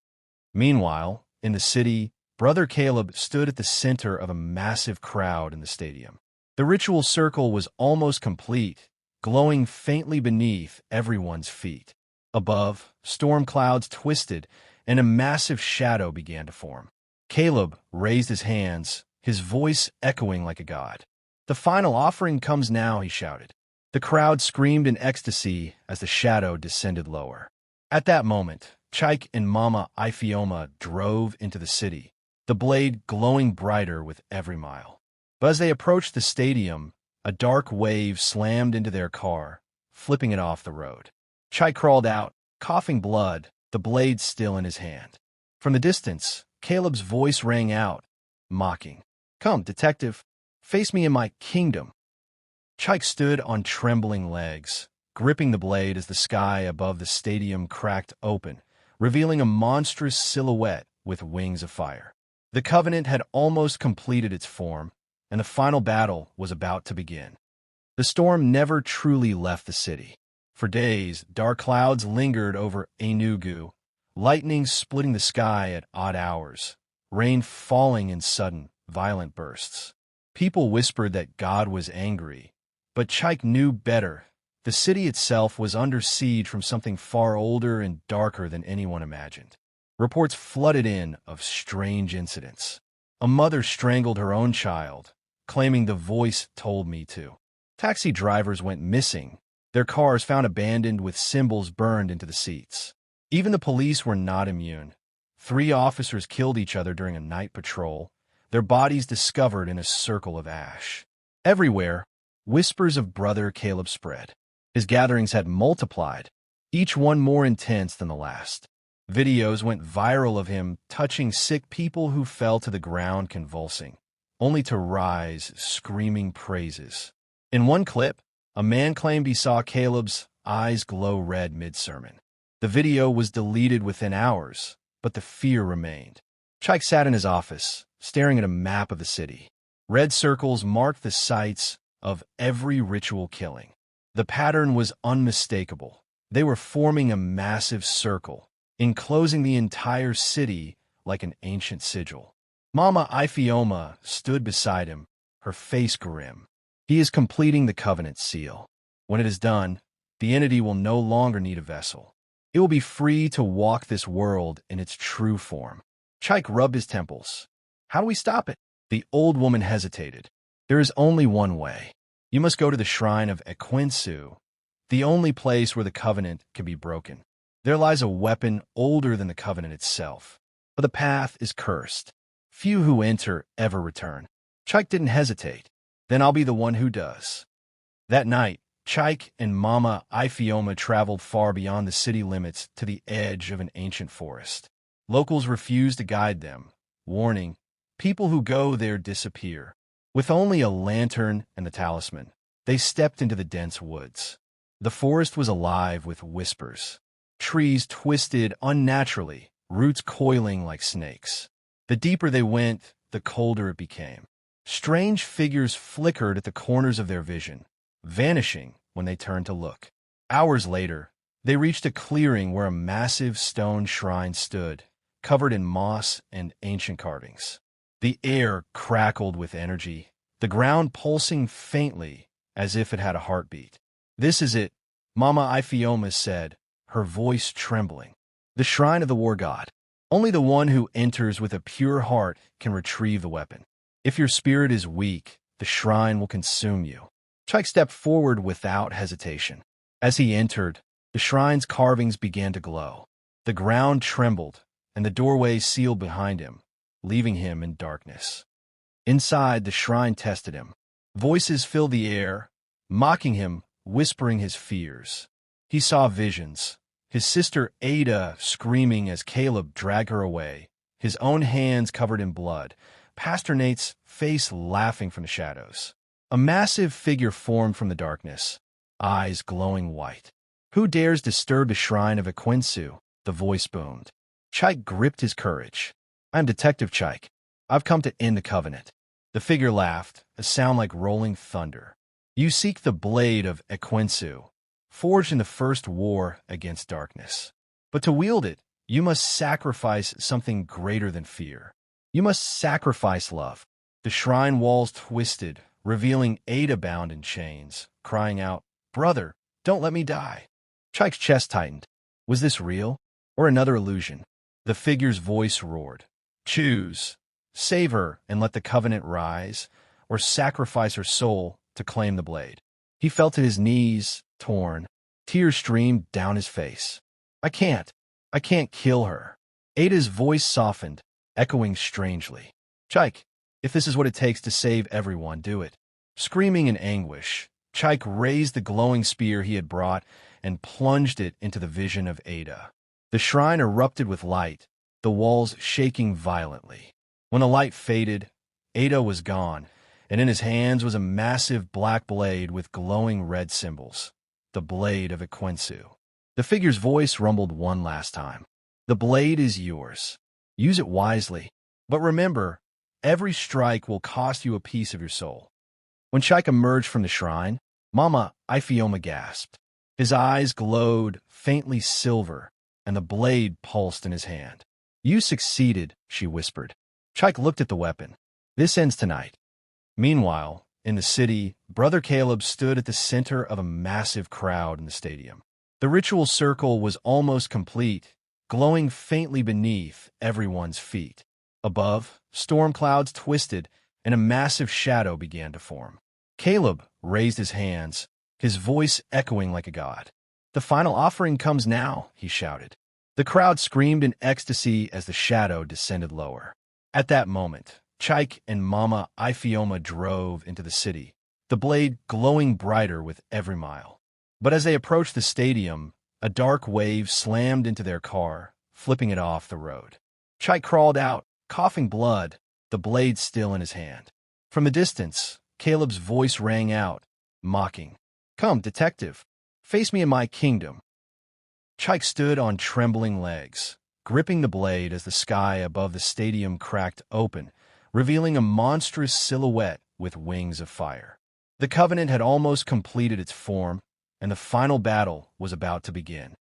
A: Meanwhile, in the city, Brother Caleb stood at the center of a massive crowd in the stadium. The ritual circle was almost complete, glowing faintly beneath everyone's feet. Above, storm clouds twisted, and a massive shadow began to form. Caleb raised his hands, his voice echoing like a god. "The final offering comes now," he shouted. The crowd screamed in ecstasy as the shadow descended lower. At that moment, Chike and Mama Ifioma drove into the city, the blade glowing brighter with every mile. But as they approached the stadium, a dark wave slammed into their car, flipping it off the road. Chike crawled out, coughing blood, the blade still in his hand. From the distance, Caleb's voice rang out, mocking. "Come, detective, face me in my kingdom." Chike stood on trembling legs, gripping the blade as the sky above the stadium cracked open, revealing a monstrous silhouette with wings of fire. The Covenant had almost completed its form, and the final battle was about to begin. The storm never truly left the city. For days, dark clouds lingered over Enugu, lightning splitting the sky at odd hours, rain falling in sudden, violent bursts. People whispered that God was angry, but Chike knew better. The city itself was under siege from something far older and darker than anyone imagined. Reports flooded in of strange incidents. A mother strangled her own child, claiming the voice told me to. Taxi drivers went missing, their cars found abandoned with symbols burned into the seats. Even the police were not immune. 3 officers killed each other during a night patrol, their bodies discovered in a circle of ash. Everywhere, whispers of Brother Caleb spread. His gatherings had multiplied, each one more intense than the last. Videos went viral of him touching sick people who fell to the ground convulsing, only to rise screaming praises. In one clip, a man claimed he saw Caleb's eyes glow red mid-sermon. The video was deleted within hours, but the fear remained. Chike sat in his office, staring at a map of the city. Red circles marked the sites of every ritual killing. The pattern was unmistakable. They were forming a massive circle, enclosing the entire city like an ancient sigil. Mama Ifioma stood beside him, her face grim. He is completing the covenant seal. When it is done, the entity will no longer need a vessel. It will be free to walk this world in its true form. Chike rubbed his temples. "How do we stop it?" The old woman hesitated. "There is only one way. You must go to the shrine of Equinsu, the only place where the covenant can be broken. There lies a weapon older than the covenant itself. But the path is cursed. Few who enter ever return." Chike didn't hesitate. "Then I'll be the one who does." That night, Chike and Mama Ifioma traveled far beyond the city limits to the edge of an ancient forest. Locals refused to guide them, warning, "People who go there disappear." With only a lantern and the talisman, they stepped into the dense woods. The forest was alive with whispers. Trees twisted unnaturally, roots coiling like snakes. The deeper they went, the colder it became. Strange figures flickered at the corners of their vision, vanishing when they turned to look. Hours later, they reached a clearing where a massive stone shrine stood, covered in moss and ancient carvings. The air crackled with energy, the ground pulsing faintly as if it had a heartbeat. "This is it," Mama Ifioma said, her voice trembling. "The shrine of the war god. Only the one who enters with a pure heart can retrieve the weapon. If your spirit is weak, the shrine will consume you." Chike stepped forward without hesitation. As he entered, the shrine's carvings began to glow. The ground trembled, and the doorway sealed behind him, leaving him in darkness. Inside, the shrine tested him. Voices filled the air, mocking him, whispering his fears. He saw visions. His sister Ada screaming as Caleb dragged her away, his own hands covered in blood, Pastor Nate's face laughing from the shadows. A massive figure formed from the darkness, eyes glowing white. "Who dares disturb the shrine of Equinsu?" the voice boomed. Chike gripped his courage. "I'm Detective Chike. I've come to end the covenant." The figure laughed, a sound like rolling thunder. "You seek the blade of Equinsu, forged in the first war against darkness. But to wield it, you must sacrifice something greater than fear. You must sacrifice love." The shrine walls twisted, revealing Ada bound in chains, crying out, "Brother, don't let me die." Chike's chest tightened. Was this real, or another illusion? The figure's voice roared. "Choose. save her and let the covenant rise, or sacrifice her soul to claim the blade. He fell to his knees, torn. Tears streamed down his face. I can't. I can't kill her. Ada's voice softened, echoing strangely. Chike, if this is what it takes to save everyone, do it. Screaming in anguish, Chike raised the glowing spear he had brought and plunged it into the vision of Ada. The shrine erupted with light, the walls shaking violently. When the light faded, Ada was gone, and in his hands was a massive black blade with glowing red symbols. The blade of Equensu. The figure's voice rumbled one last time. The blade is yours. Use it wisely. But remember, every strike will cost you a piece of your soul. When Chike emerged from the shrine, Mama Ifioma gasped. His eyes glowed faintly silver, and the blade pulsed in his hand. You succeeded, she whispered. Chike looked at the weapon. This ends tonight. Meanwhile, in the city, Brother Caleb stood at the center of a massive crowd in the stadium. The ritual circle was almost complete, glowing faintly beneath everyone's feet. Above, storm clouds twisted, and a massive shadow began to form. Caleb raised his hands, his voice echoing like a god. The final offering comes now, he shouted. The crowd screamed in ecstasy as the shadow descended lower. At that moment, Chike and Mama Ifioma drove into the city, the blade glowing brighter with every mile. But as they approached the stadium, a dark wave slammed into their car, flipping it off the road. Chike crawled out, coughing blood, the blade still in his hand. From a distance, Caleb's voice rang out, mocking. Come, detective, face me in my kingdom. Chike stood on trembling legs, gripping the blade as the sky above the stadium cracked open, revealing a monstrous silhouette with wings of fire. The Covenant had almost completed its form, and the final battle was about to begin.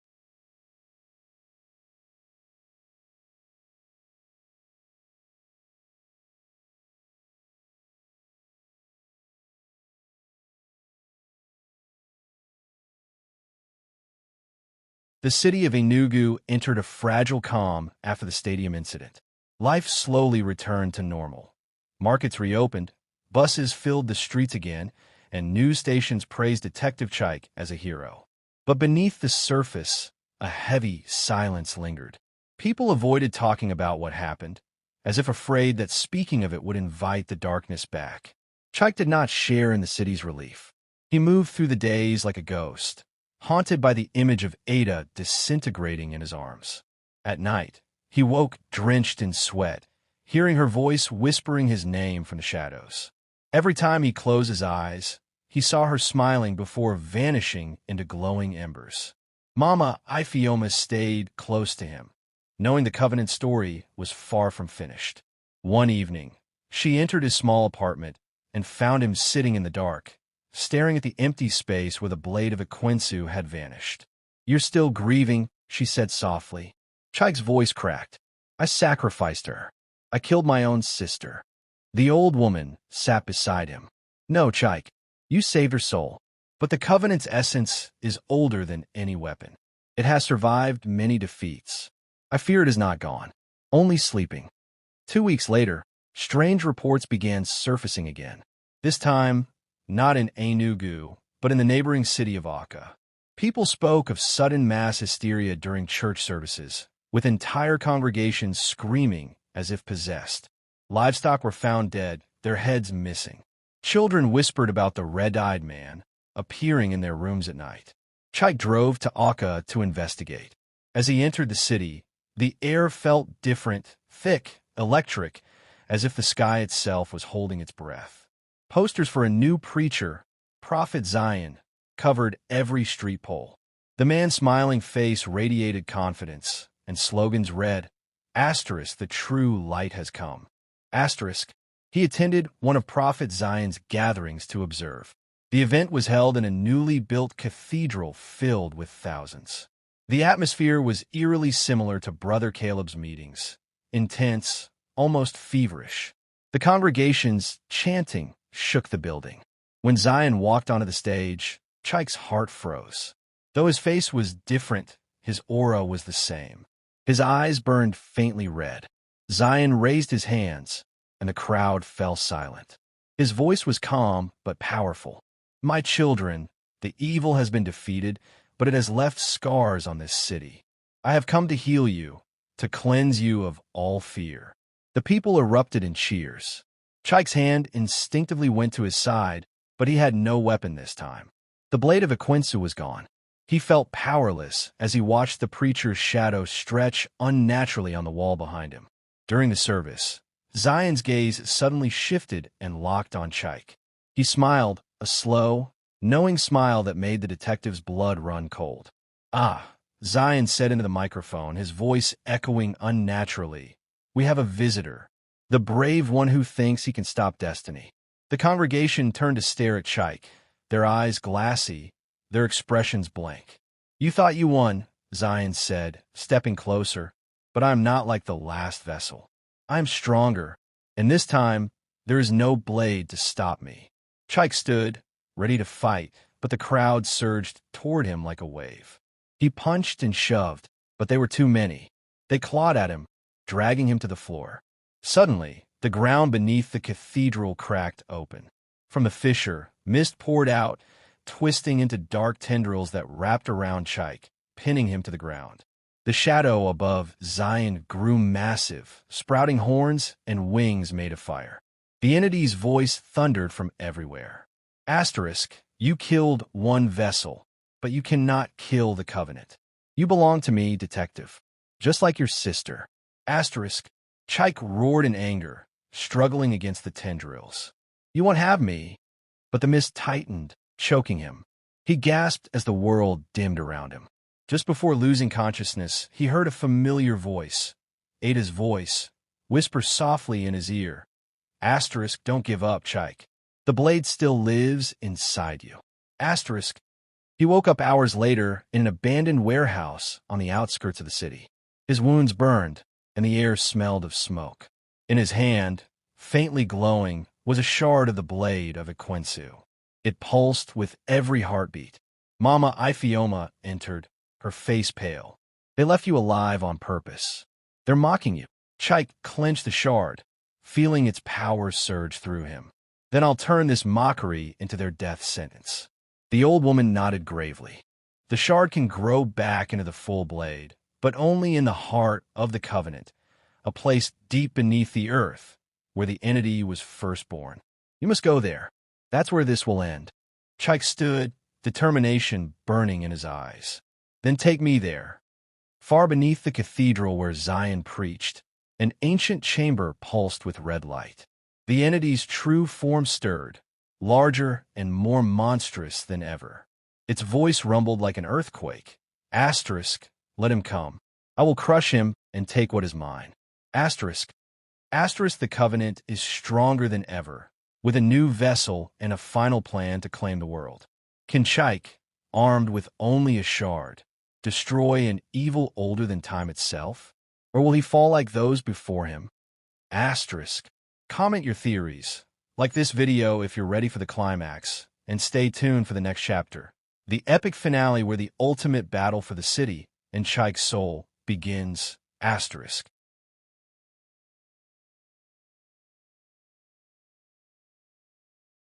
A: The city of Enugu entered a fragile calm after the stadium incident. Life slowly returned to normal. Markets reopened, buses filled the streets again, and news stations praised Detective Chike as a hero. But beneath the surface, a heavy silence lingered. People avoided talking about what happened, as if afraid that speaking of it would invite the darkness back. Chike did not share in the city's relief. He moved through the days like a ghost, haunted by the image of Ada disintegrating in his arms. At night, he woke drenched in sweat, hearing her voice whispering his name from the shadows. Every time he closed his eyes, he saw her smiling before vanishing into glowing embers. Mama Ifioma stayed close to him, knowing the Covenant story was far from finished. One evening, she entered his small apartment and found him sitting in the dark, staring at the empty space where the blade of Equensu had vanished. You're still grieving, she said softly. Chike's voice cracked. I sacrificed her. I killed my own sister. The old woman sat beside him. No, Chike, you saved her soul. But the Covenant's essence is older than any weapon. It has survived many defeats. I fear it is not gone, only sleeping. 2 weeks later, strange reports began surfacing again. This time, not in Enugu, but in the neighboring city of Aka. People spoke of sudden mass hysteria during church services, with entire congregations screaming as if possessed. Livestock were found dead, their heads missing. Children whispered about the red-eyed man appearing in their rooms at night. Chike drove to Aka to investigate. As he entered the city, the air felt different, thick, electric, as if the sky itself was holding its breath. Posters for a new preacher, Prophet Zion, covered every street pole. The man's smiling face radiated confidence, and slogans read, Asterisk, the true light has come. Asterisk, he attended one of Prophet Zion's gatherings to observe. The event was held in a newly built cathedral filled with thousands. The atmosphere was eerily similar to Brother Caleb's meetings, intense, almost feverish. The congregation's chanting shook the building. When Zion walked onto the stage, Chike's heart froze. Though his face was different, his aura was the same. His eyes burned faintly red. Zion raised his hands, and the crowd fell silent. His voice was calm but powerful. "My children, the evil has been defeated, but it has left scars on this city. I have come to heal you, to cleanse you of all fear." The people erupted in cheers. Chike's hand instinctively went to his side, but he had no weapon this time. The blade of Equinsu was gone. He felt powerless as he watched the preacher's shadow stretch unnaturally on the wall behind him. During the service, Zion's gaze suddenly shifted and locked on Chike. He smiled, a slow, knowing smile that made the detective's blood run cold. "Ah," Zion said into the microphone, his voice echoing unnaturally. "We have a visitor, the brave one who thinks he can stop destiny." The congregation turned to stare at Chike, their eyes glassy, their expressions blank. "You thought you won," Zion said, stepping closer, "but I am not like the last vessel. I am stronger, and this time there is no blade to stop me." Chike stood, ready to fight, but the crowd surged toward him like a wave. He punched and shoved, but they were too many. They clawed at him, dragging him to the floor. Suddenly, the ground beneath the cathedral cracked open. From the fissure, mist poured out, twisting into dark tendrils that wrapped around Chike, pinning him to the ground. The shadow above Zion grew massive, sprouting horns and wings made of fire. The entity's voice thundered from everywhere. Asterisk, "You killed one vessel, but you cannot kill the covenant. You belong to me, detective, just like your sister." Asterisk, Chike roared in anger, struggling against the tendrils. "You won't have me." But the mist tightened, choking him. He gasped as the world dimmed around him. Just before losing consciousness, he heard a familiar voice, Ada's voice, whisper softly in his ear. Asterisk, "Don't give up, Chike. The blade still lives inside you." Asterisk. He woke up hours later in an abandoned warehouse on the outskirts of the city. His wounds burned, and the air smelled of smoke. In his hand, faintly glowing, was a shard of the blade of Equinsu. It pulsed with every heartbeat. Mama Ifioma entered, her face pale. "They left you alive on purpose. They're mocking you." Chike clenched the shard, feeling its power surge through him. "Then I'll turn this mockery into their death sentence." The old woman nodded gravely. "The shard can grow back into the full blade, but only in the heart of the covenant, a place deep beneath the earth, where the entity was first born. You must go there. That's where this will end." Chike stood, determination burning in his eyes. "Then take me there." Far beneath the cathedral where Zion preached, an ancient chamber pulsed with red light. The entity's true form stirred, larger and more monstrous than ever. Its voice rumbled like an earthquake. Asterisk, "Let him come. I will crush him and take what is mine." Asterisk. Asterisk, the covenant is stronger than ever, with a new vessel and a final plan to claim the world. Can Chike, armed with only a shard, destroy an evil older than time itself? Or will he fall like those before him? Asterisk. Comment your theories. Like this video if you're ready for the climax, and stay tuned for the next chapter. The epic finale where the ultimate battle for the city and Chike's soul begins. Asterisk.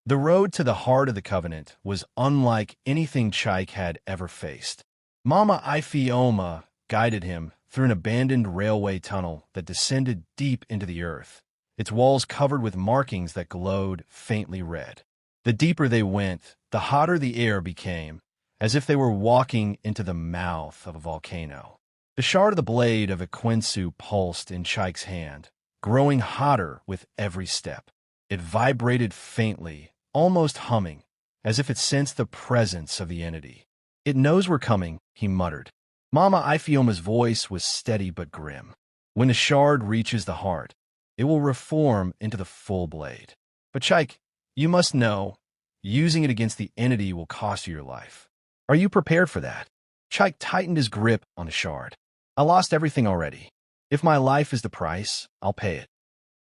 A: The road to the heart of the covenant was unlike anything Chike had ever faced. Mama Ifioma guided him through an abandoned railway tunnel that descended deep into the earth, its walls covered with markings that glowed faintly red. The deeper they went, the hotter the air became, as if they were walking into the mouth of a volcano. The shard of the blade of Equinsu pulsed in Chike's hand, growing hotter with every step. It vibrated faintly, almost humming, as if it sensed the presence of the entity. "It knows we're coming," he muttered. Mama Ifioma's voice was steady but grim. "When the shard reaches the heart, it will reform into the full blade. But Chike, you must know, using it against the entity will cost you your life. Are you prepared for that?" Chike tightened his grip on the shard. "I lost everything already. If my life is the price, I'll pay it."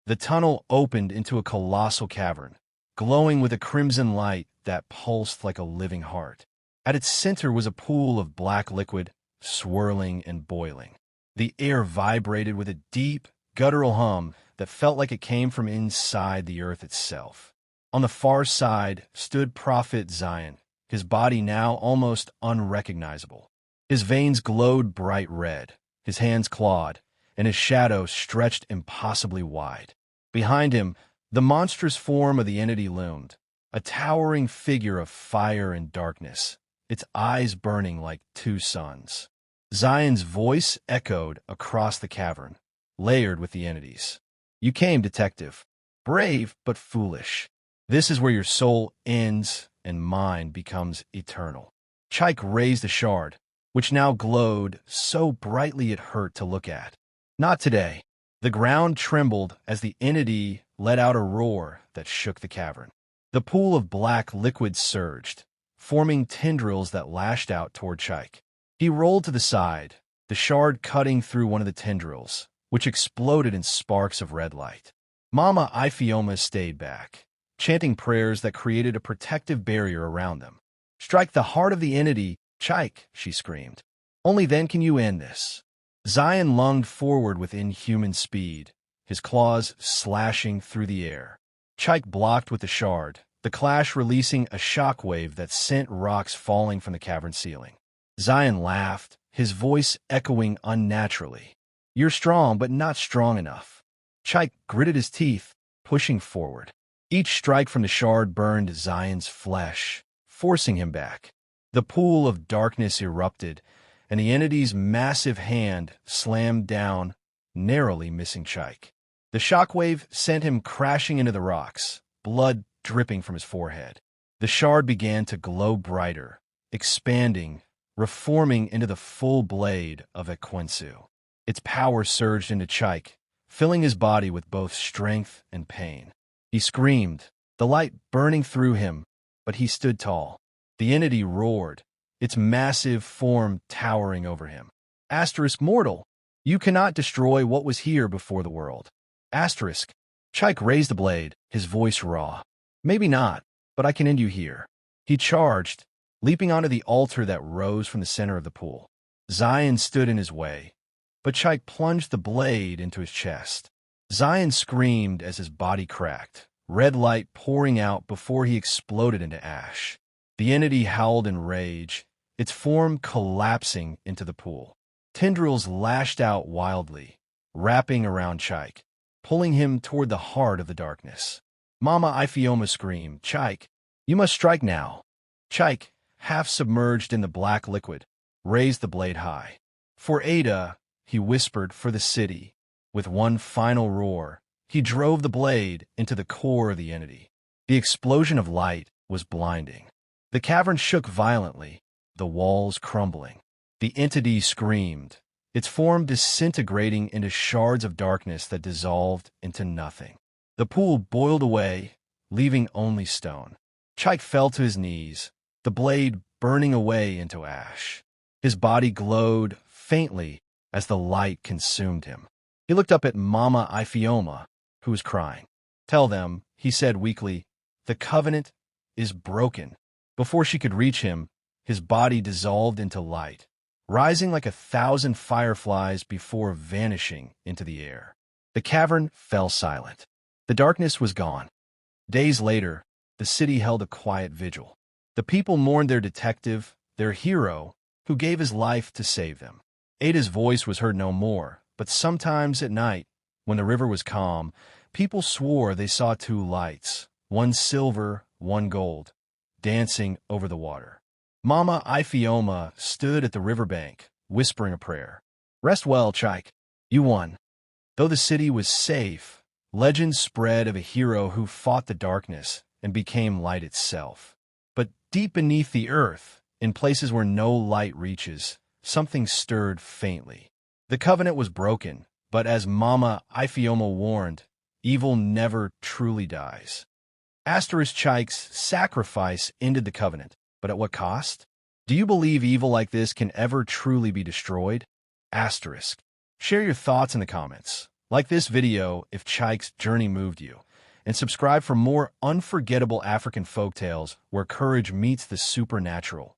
A: The tunnel opened into a colossal cavern, glowing with a crimson light that pulsed like a living heart. At its center was a pool of black liquid, swirling and boiling. The air vibrated with a deep, guttural hum that felt like it came from inside the earth itself. On the far side stood Prophet Zion, his body now almost unrecognizable. His veins glowed bright red, his hands clawed, and his shadow stretched impossibly wide. Behind him, the monstrous form of the entity loomed, a towering figure of fire and darkness, its eyes burning like two suns. Zion's voice echoed across the cavern, layered with the entities. "You came, detective. Brave but foolish. This is where your soul ends and mine becomes eternal." Chike raised a shard, which now glowed so brightly it hurt to look at. "Not today." The ground trembled as the entity let out a roar that shook the cavern. The pool of black liquid surged, forming tendrils that lashed out toward Chike. He rolled to the side, the shard cutting through one of the tendrils, which exploded in sparks of red light. Mama Ifioma stayed back, chanting prayers that created a protective barrier around them. "Strike the heart of the entity, Chike," she screamed. "Only then can you end this." Zion lunged forward with inhuman speed, his claws slashing through the air. Chike blocked with the shard, the clash releasing a shockwave that sent rocks falling from the cavern ceiling. Zion laughed, his voice echoing unnaturally. "You're strong, but not strong enough." Chike gritted his teeth, pushing forward. Each strike from the shard burned Zion's flesh, forcing him back. The pool of darkness erupted, and the entity's massive hand slammed down, narrowly missing Chike. The shockwave sent him crashing into the rocks, blood dripping from his forehead. The shard began to glow brighter, expanding, reforming into the full blade of Ekwensu. Its power surged into Chike, filling his body with both strength and pain. He screamed, the light burning through him, but he stood tall. The entity roared, its massive form towering over him. "Mortal, you cannot destroy what was here before the world." Chike raised the blade, his voice raw. "Maybe not, but I can end you here." He charged, leaping onto the altar that rose from the center of the pool. Zion stood in his way, but Chike plunged the blade into his chest. Zion screamed as his body cracked, red light pouring out before he exploded into ash. The entity howled in rage, its form collapsing into the pool. Tendrils lashed out wildly, wrapping around Chike, pulling him toward the heart of the darkness. Mama Ifioma screamed, "Chike, you must strike now." Chike, half submerged in the black liquid, raised the blade high. "For Ada," he whispered, "for the city." With one final roar, he drove the blade into the core of the entity. The explosion of light was blinding. The cavern shook violently, the walls crumbling. The entity screamed, its form disintegrating into shards of darkness that dissolved into nothing. The pool boiled away, leaving only stone. Chike fell to his knees, the blade burning away into ash. His body glowed faintly as the light consumed him. He looked up at Mama Ifioma, who was crying. "Tell them," he said weakly, "the covenant is broken." Before she could reach him, his body dissolved into light, rising like 1,000 fireflies before vanishing into the air. The cavern fell silent. The darkness was gone. Days later, the city held a quiet vigil. The people mourned their detective, their hero, who gave his life to save them. Ada's voice was heard no more, but sometimes at night, when the river was calm, people swore they saw two lights, one silver, one gold, dancing over the water. Mama Ifioma stood at the riverbank, whispering a prayer. "Rest well, Chike. You won." Though the city was safe, legends spread of a hero who fought the darkness and became light itself. But deep beneath the earth, in places where no light reaches, something stirred faintly. The covenant was broken, but as Mama Ifioma warned, evil never truly dies. Chike's sacrifice ended the covenant, but at what cost? Do you believe evil like this can ever truly be destroyed? Share your thoughts in the comments. Like this video if Chike's journey moved you, and subscribe for more unforgettable African folktales where courage meets the supernatural.